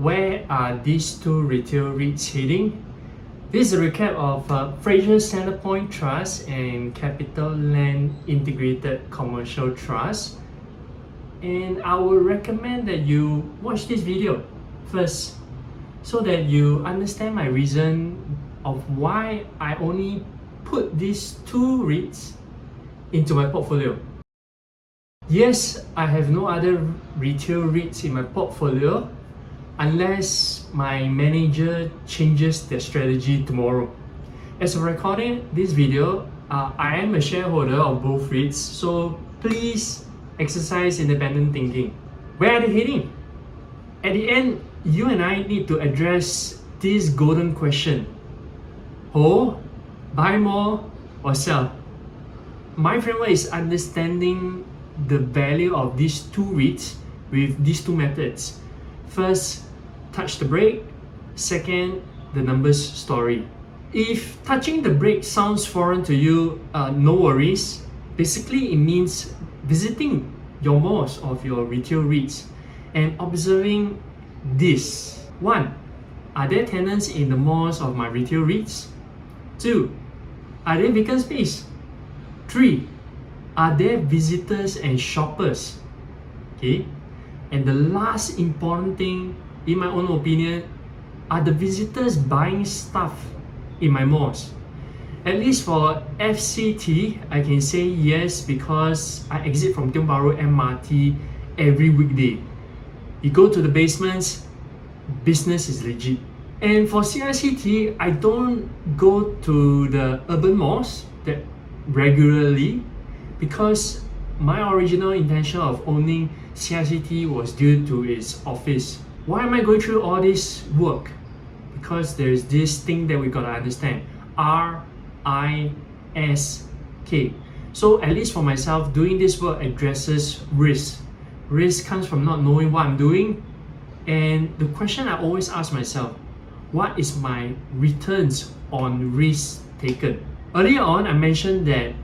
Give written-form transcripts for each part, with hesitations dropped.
where are these two retail REITs heading? This is a recap of Fraser Centrepoint Trust and Capital Land Integrated Commercial Trust. And I would recommend that you watch this video first so that you understand my reason of why I only put these two REITs into my portfolio. Yes, I have no other retail REITs in my portfolio unless my manager changes their strategy tomorrow. As of recording this video, I am a shareholder of both REITs, so please exercise independent thinking. Where are they heading? At the end, you and I need to address this golden question: hold, buy more, or sell? My framework is understanding the value of these two REITs with these two methods. First, touch the brake. Second, the numbers story. If touching the brake sounds foreign to you, no worries. Basically, it means visiting your malls of your retail REITs and observing this. 1. Are there tenants in the malls of my retail REITs? 2. Are there vacant space? 3. Are there visitors and shoppers? Okay. And the last important thing, in my own opinion, are the visitors buying stuff in my malls? At least for FCT, I can say yes because I exit from Tiong Bahru MRT every weekday. You go to the basements, business is legit. And for CICT, I don't go to the urban malls that regularly because my original intention of owning CICT was due to its office. Why am I going through all this work? Because there's this thing that we gotta understand: RISK. So at least for myself, doing this work addresses risk. Risk comes from not knowing what I'm doing, and the question I always ask myself: what is my returns on risk taken? Earlier on, I mentioned that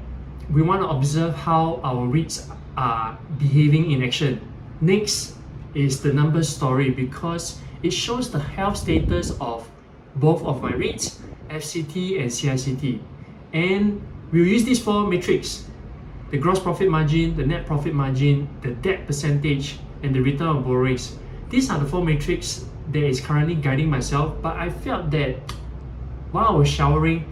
we want to observe how our REITs are behaving in action. Next is the numbers story because it shows the health status of both of my REITs, FCT and CICT. And we'll use these four metrics: the gross profit margin, the net profit margin, the debt percentage, and the return on borrowings. These are the four metrics that is currently guiding myself, but I felt that while I was showering,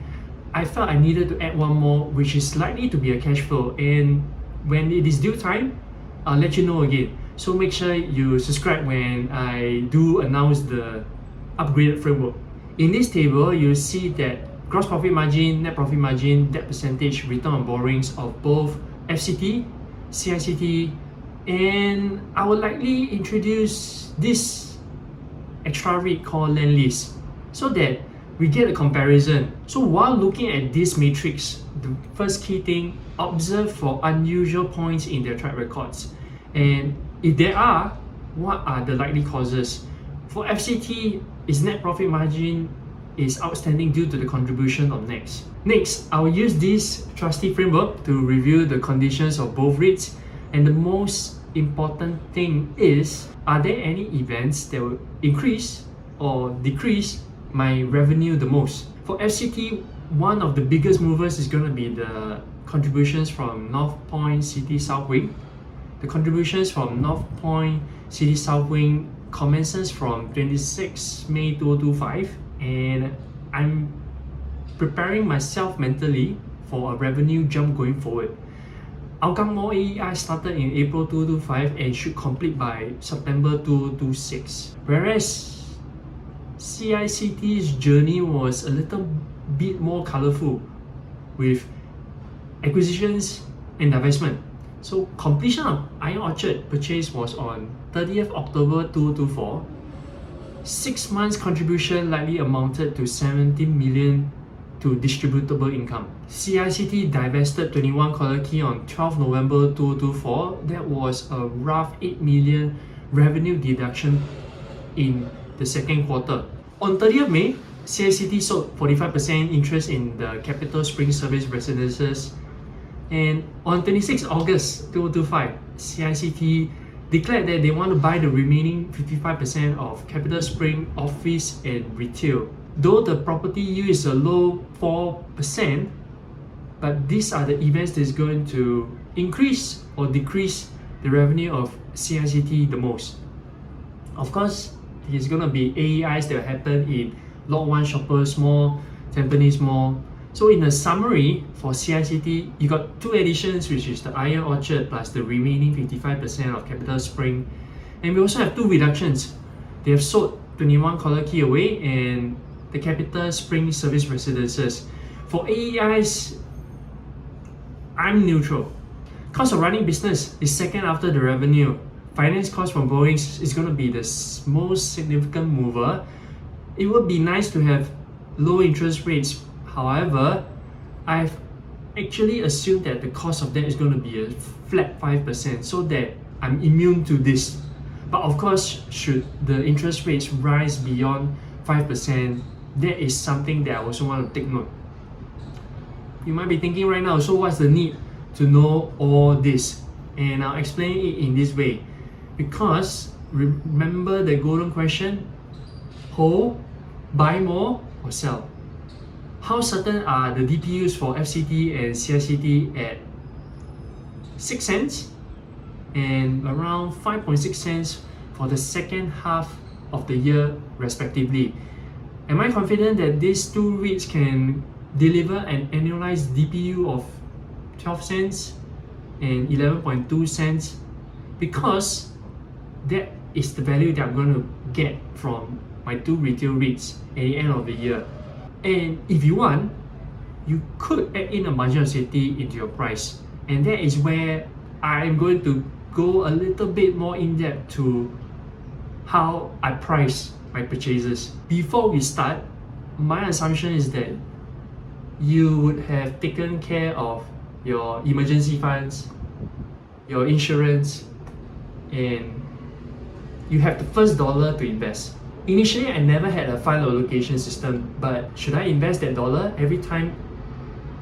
I felt I needed to add one more, which is likely to be a cash flow. And when it is due time, I'll let you know again. So make sure you subscribe when I do announce the upgraded framework. In this table, you'll see that gross profit margin, net profit margin, debt percentage, return on borrowings of both FCT, CICT, and I will likely introduce this extra REIT called Land Lease so that we get a comparison. So while looking at this matrix, the first key thing, observe for unusual points in their track records. And if there are, what are the likely causes? For FCT, its net profit margin is outstanding due to the contribution of Next. Next, I will use this trustee framework to review the conditions of both REITs. And the most important thing is, are there any events that will increase or decrease my revenue the most? For FCT, one of the biggest movers is going to be the contributions from North Point City South Wing. The contributions from North Point City South Wing commences from 26 May 2025, and I'm preparing myself mentally for a revenue jump going forward. Hougang Mall AEI started in April 2025 and should complete by September 2026. Whereas CICT's journey was a little bit more colorful with acquisitions and divestment. So completion of Iron Orchard purchase was on 30th October 2024. 6 months contribution likely amounted to 17 million to distributable income. CICT divested 21 Collyer Quay on 12 November 2024. That was a rough 8 million revenue deduction in the second quarter. On 30th May, CICT sold 45% interest in the Capital Spring Service Residences. And on 26 August 2025, CICT declared that they want to buy the remaining 55% of Capital Spring office and retail. Though the property yield is a low 4%, but these are the events that is going to increase or decrease the revenue of CICT the most. Of course, there's going to be AEIs that will happen in Lot 1 Shoppers Mall, Tampines Mall. So in a summary for CICT, you got two additions, which is the Iron Orchard plus the remaining 55% of Capital Spring. And we also have two reductions. They have sold 21 Collyer Quay away and the Capital Spring Service Residences. For AEIs, I'm neutral. Cost of running business is second after the revenue. Finance cost from borrowing is going to be the most significant mover. It would be nice to have low interest rates. However, I've actually assumed that the cost of debt is going to be a flat 5% so that I'm immune to this. But of course, should the interest rates rise beyond 5%, that is something that I also want to take note. You might be thinking right now, so what's the need to know all this? And I'll explain it in this way. Because remember the golden question, hold, buy more or sell. How certain are the DPUs for FCT and CICT at 6 cents and around 5.6 cents for the second half of the year respectively? Am I confident that these two REITs can deliver an annualized DPU of 12 cents and 11.2 cents? Because that is the value that I'm going to get from my two retail REITs at the end of the year. And if you want, you could add in a margin of safety into your price. And that is where I'm going to go a little bit more in depth to how I price my purchases. Before we start, my assumption is that you would have taken care of your emergency funds, your insurance, and you have the first dollar to invest. Initially, I never had a fund allocation system, but should I invest that dollar every time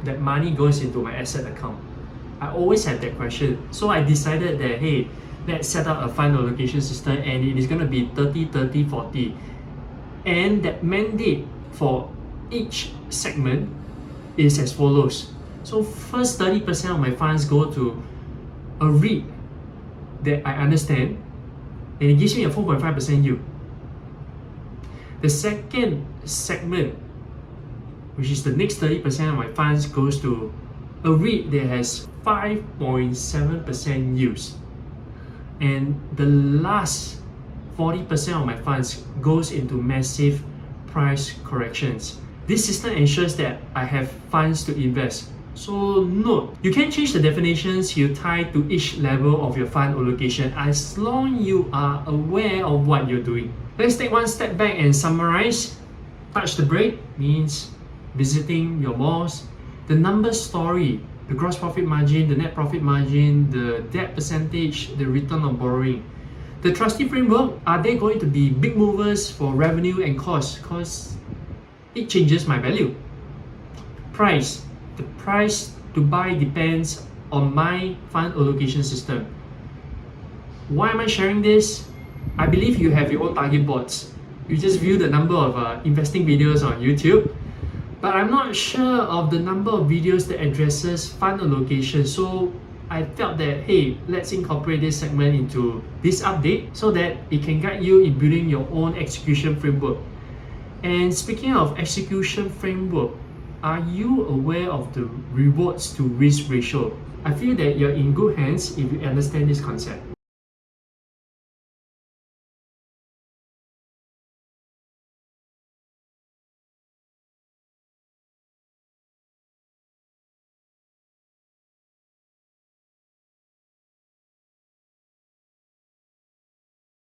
that money goes into my asset account? I always had that question. So I decided that, hey, let's set up a fund allocation system and it is going to be 30, 30, 40. And that mandate for each segment is as follows. So first 30% of my funds go to a REIT that I understand and it gives me a 4.5% yield. The second segment, which is the next 30% of my funds, goes to a REIT that has 5.7% yields. And the last 40% of my funds goes into massive price corrections. This system ensures that I have funds to invest. So note, you can change the definitions you tie to each level of your fund allocation as long as you are aware of what you're doing. Let's take one step back and summarize. Touch the brake means visiting your malls. The number story, the gross profit margin, the net profit margin, the debt percentage, the return on borrowing. The trustee framework, are they going to be big movers for revenue and cost? Because it changes my value. Price, the price to buy depends on my fund allocation system. Why am I sharing this? I believe you have your own target boards. You just view the number of investing videos on YouTube. But I'm not sure of the number of videos that addresses fund allocation. So I felt that, hey, let's incorporate this segment into this update so that it can guide you in building your own execution framework. And speaking of execution framework, are you aware of the rewards to risk ratio? I feel that you're in good hands if you understand this concept.